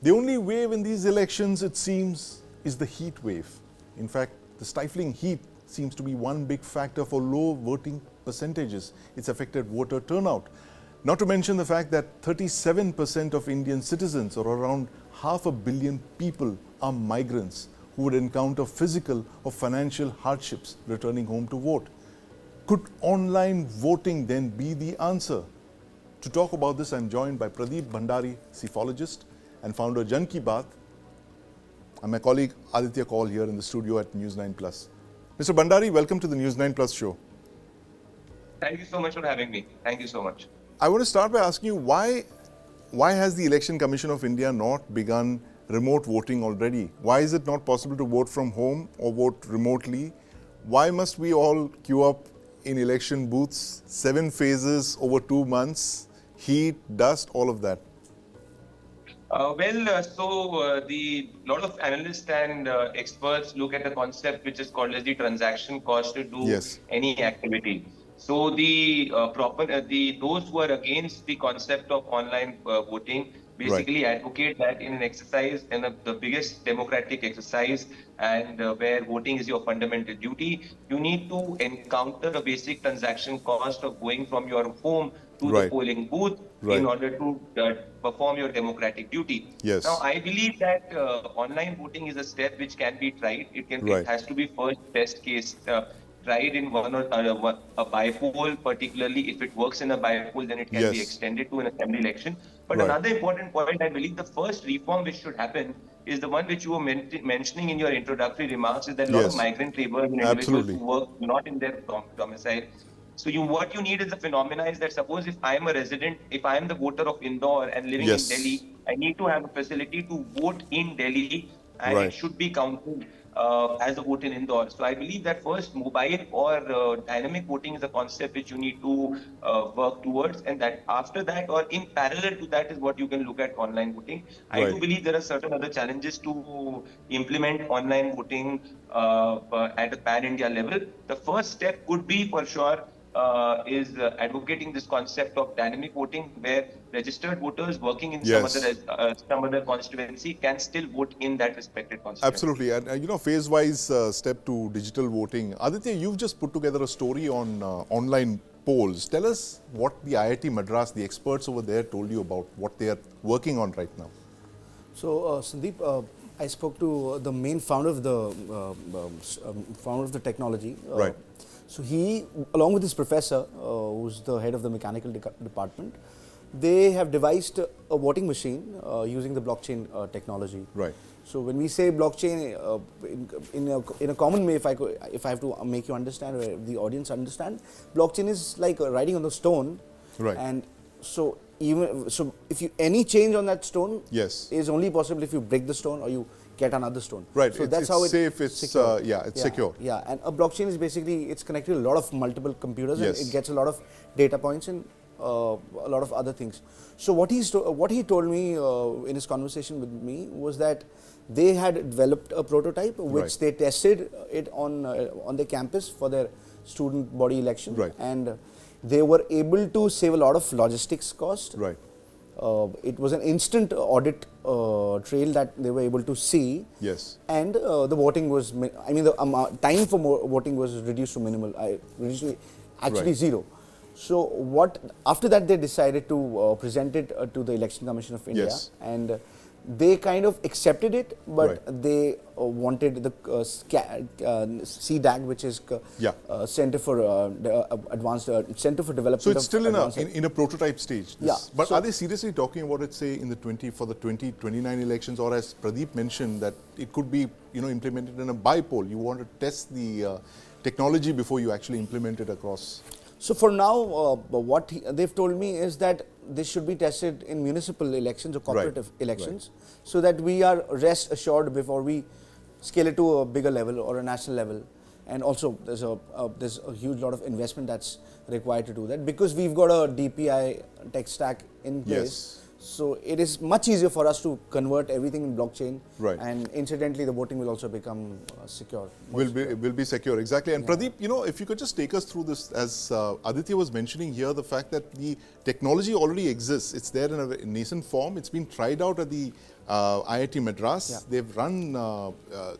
The only wave in these elections, it seems, is the heat wave. In fact, the stifling heat seems to be one big factor for low voting percentages. It's affected voter turnout. Not to mention the fact that 37% of Indian citizens, or around 500 million people, are migrants who would encounter physical or financial hardships returning home to vote. Could online voting then be the answer? To talk about this, I'm joined by Pradeep Bhandari, Psephologist and founder Jan Ki Baat, and my colleague Aditya Koul here in the studio at News9 Plus. Mr. Bhandari, welcome to the News9 Plus show. Thank you so much for having me. Thank you so much. I want to start by asking you why has the Election Commission of India not begun remote voting already? Why is it not possible to vote from home or vote remotely? Why must we all queue up in election booths, 7 phases over 2 months, heat, dust, all of that? The lot of analysts and experts look at the concept which is called as the transaction cost to do any activity. So those who are against the concept of online voting basically advocate that in an exercise, in the biggest democratic exercise, and where voting is your fundamental duty, you need to encounter a basic transaction cost of going from your home to the polling booth in order to perform your democratic duty. Yes. Now, I believe that online voting is a step which can be tried. It has to be first best case tried in one or a by-poll, particularly if it works in a by-poll, then it can be extended to an assembly election. But another important point, I believe the first reform which should happen is the one which you were mentioning in your introductory remarks, is that a lot of migrant laborers and individuals who work not in their domicile. So what you need is the phenomena is that suppose if I am a resident, if I am the voter of Indore and living in Delhi, I need to have a facility to vote in Delhi, and it should be counted as a vote in Indore. So I believe that first mobile or dynamic voting is a concept which you need to work towards, and that after that or in parallel to that is what you can look at online voting. I do believe there are certain other challenges to implement online voting at a pan-India level. The first step could be for sure is advocating this concept of dynamic voting, where registered voters working in some other constituency can still vote in that respected constituency. Absolutely, and phase-wise step to digital voting. Aditya, you've just put together a story on online polls. Tell us what the IIT Madras, the experts over there, told you about what they are working on right now. So, Sandeep, I spoke to the main founder of the technology. So he, along with his professor, who's the head of the mechanical department, they have devised a voting machine using the blockchain technology. So when we say blockchain, in a common way, if I have to make you understand, or the audience understand, blockchain is like writing on the stone. And so if any change on that stone is only possible if you break the stone or you get another stone. So that's how it's safe. It's secure. It's secure. Yeah, and a blockchain is basically, it's connected to a lot of multiple computers, and it gets a lot of data points and a lot of other things. So what he told me in his conversation with me was that they had developed a prototype which they tested it on their campus for their student body election, and they were able to save a lot of logistics cost. It was an instant audit trail that they were able to see. And the voting was, the time for voting was reduced to minimal, actually zero. So after that they decided to present it to the Election Commission of India, and they kind of accepted it, but they wanted the CDAG, which is Center for Advanced Center for Development. So it's still in a prototype stage. But are they seriously talking about it, say, for the 2029 elections, or as Pradeep mentioned, that it could be implemented in a by-poll? You want to test the technology before you actually implement it across. So for now, what they've told me is that this should be tested in municipal elections or cooperative elections, so that we are rest assured before we scale it to a bigger level or a national level. And also there's a huge lot of investment that's required to do that, because we've got a DPI tech stack in place. So it is much easier for us to convert everything in blockchain, Right. and incidentally the voting will also become secure. Will be secure, exactly. And Pradeep, if you could just take us through this, as Aditya was mentioning here, the fact that the technology already exists. It's there in a nascent form. It's been tried out at the IIT Madras. Yeah. They've run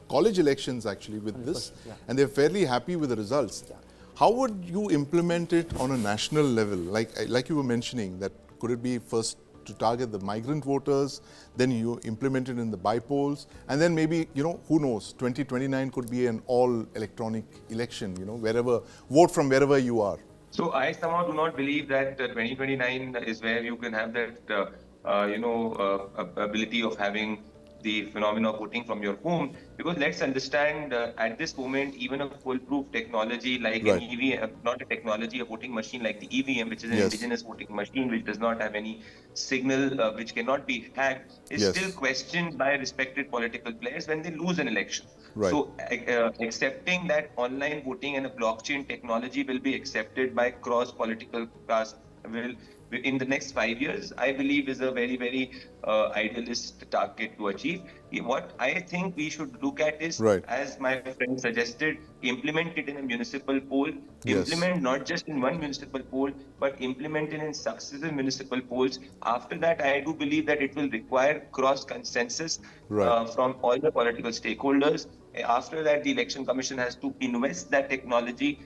college elections actually with this, yeah. and they're fairly happy with the results. Yeah. How would you implement it on a national level? Like you were mentioning, that could it be first to target the migrant voters, then you implement it in the bypolls, and then maybe, who knows, 2029 could be an all electronic election, vote from wherever you are. So I somehow do not believe that 2029 is where you can have that, ability of having the phenomena of voting from your home. Because let's understand, at this moment, even a foolproof technology like Right. an EVM, not a technology, a voting machine like the EVM, which is an Yes. indigenous voting machine, which does not have any signal, which cannot be hacked, is Yes. still questioned by respected political players when they lose an election. Right. So accepting that online voting and a blockchain technology will be accepted by cross political class will in the next 5 years, I believe, is a very, very idealist target to achieve. What I think we should look at is, Right. as my friend suggested, implement it in a municipal poll. Yes. Implement not just in one municipal poll, but implement it in successive municipal polls. After that, I do believe that it will require cross consensus Right. from all the political stakeholders. After that, the Election Commission has to invest that technology,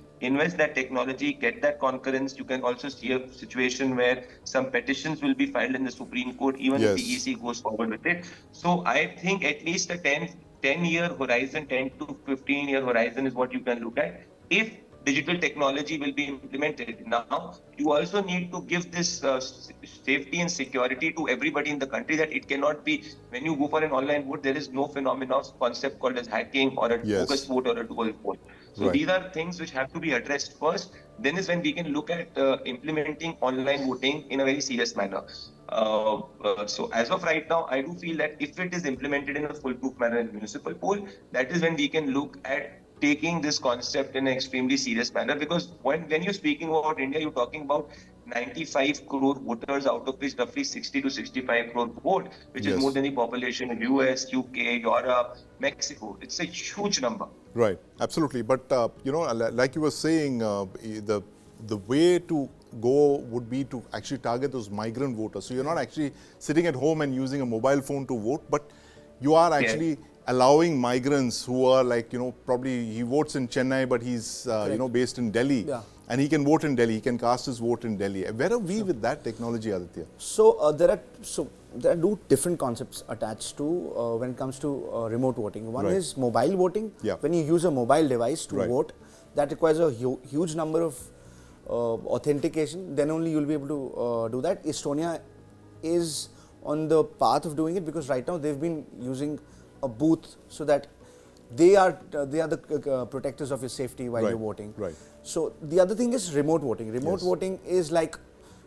get that concurrence. You can also see a situation where some petitions will be filed in the Supreme Court, even if the Yes. EC goes forward with it. So I think at least a 10-year horizon, 10 to 15-year horizon is what you can look at. If digital technology will be implemented. Now, you also need to give this safety and security to everybody in the country, that it cannot be, when you go for an online vote, there is no phenomenon of concept called as hacking or a Yes. bogus vote or a dual vote. So Right. these are things which have to be addressed first. Then is when we can look at implementing online voting in a very serious manner. So as of right now, I do feel that if it is implemented in a foolproof manner in municipal poll, that is when we can look at taking this concept in an extremely serious manner. Because when you're speaking about India, you're talking about 95 crore voters, out of which roughly 60 to 65 crore vote, which Yes. is more than the population in US, UK, Europe, Mexico. It's a huge number. Right, absolutely. But, like you were saying, the way to go would be to actually target those migrant voters. So you're not actually sitting at home and using a mobile phone to vote, but you are actually allowing migrants who are probably he votes in Chennai, but he's, based in Delhi. Yeah. And he can vote in Delhi, he can cast his vote in Delhi. Where are we with that technology, Aditya? So there are two different concepts attached to when it comes to remote voting. One Right. is mobile voting. Yeah. When you use a mobile device to Right. vote, that requires a huge number of authentication. Then only you'll be able to do that. Estonia is on the path of doing it, because right now they've been using a booth, so that they are the protectors of your safety while Right. you're voting. Right. So the other thing is remote voting. Remote Yes. voting is like,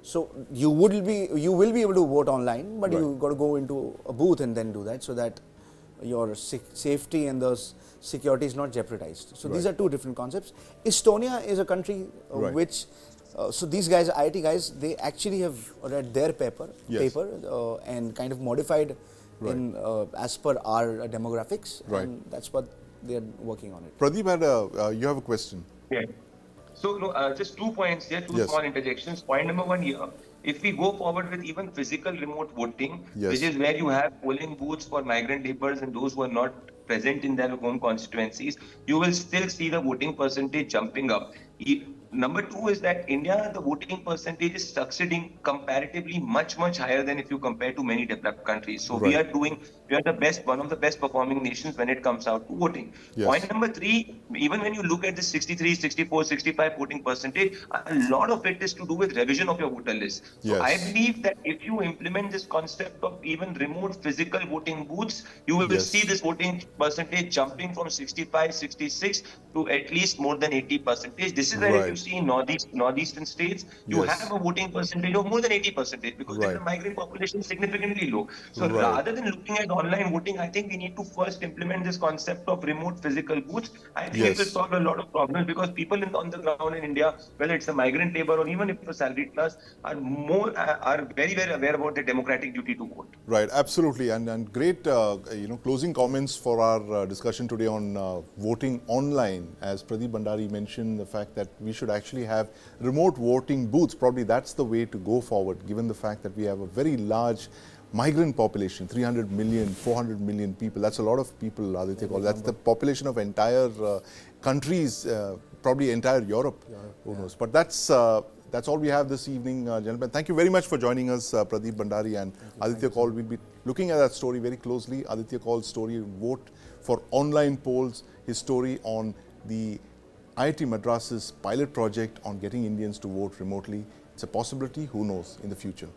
so you will be able to vote online, but Right. you got to go into a booth and then do that, so that your safety and the security is not jeopardized. So these Right. are two different concepts. Estonia is a country Right. which, so these guys, IIT guys, they actually have read their paper Yes. and kind of modified Right. in as per our demographics, Right. and that's what they're working on it. Pradeep, you have a question. Yeah. So, just 2 points here, two Yes. small interjections. Point number one here, if we go forward with even physical remote voting, Yes. which is where you have polling booths for migrant laborers and those who are not present in their home constituencies, you will still see the voting percentage jumping up. Number two is that India, the voting percentage is succeeding comparatively much higher than if you compare to many developed countries. So we Right. are the best, one of the best performing nations when it comes out to voting. Yes. Point number three, even when you look at the 63, 64, 65 voting percentage, a lot of it is to do with revision of your voter list. So Yes. I believe that if you implement this concept of even remote physical voting booths, you will Yes. see this voting percentage jumping from 65, 66 to at least more than 80%. This is where if Right. you see in northeastern states, you have a voting percentage of more than 80% because there is a migrant population significantly low. So rather than looking at online voting, I think we need to first implement this concept of remote physical booths. I think it will solve a lot of problems because people on the ground in India, whether it's a migrant labor or even if a salaried class, are very, very aware about their democratic duty to vote. Right, absolutely, and great, closing comments for our discussion today on voting online. As Pradeep Bhandari mentioned, the fact that we should actually have remote voting booths. Probably that's the way to go forward, given the fact that we have a very large migrant population, 300 million, 400 million people. That's a lot of people, Aditya Koul. That's the population of entire countries, probably entire Europe, who knows. But that's all we have this evening, gentlemen. Thank you very much for joining us, Pradeep Bhandari and Aditya Koul. We'll be looking at that story very closely. Aditya Koul's story, vote for online polls, his story on the IIT Madras's pilot project on getting Indians to vote remotely. It's a possibility, who knows, in the future.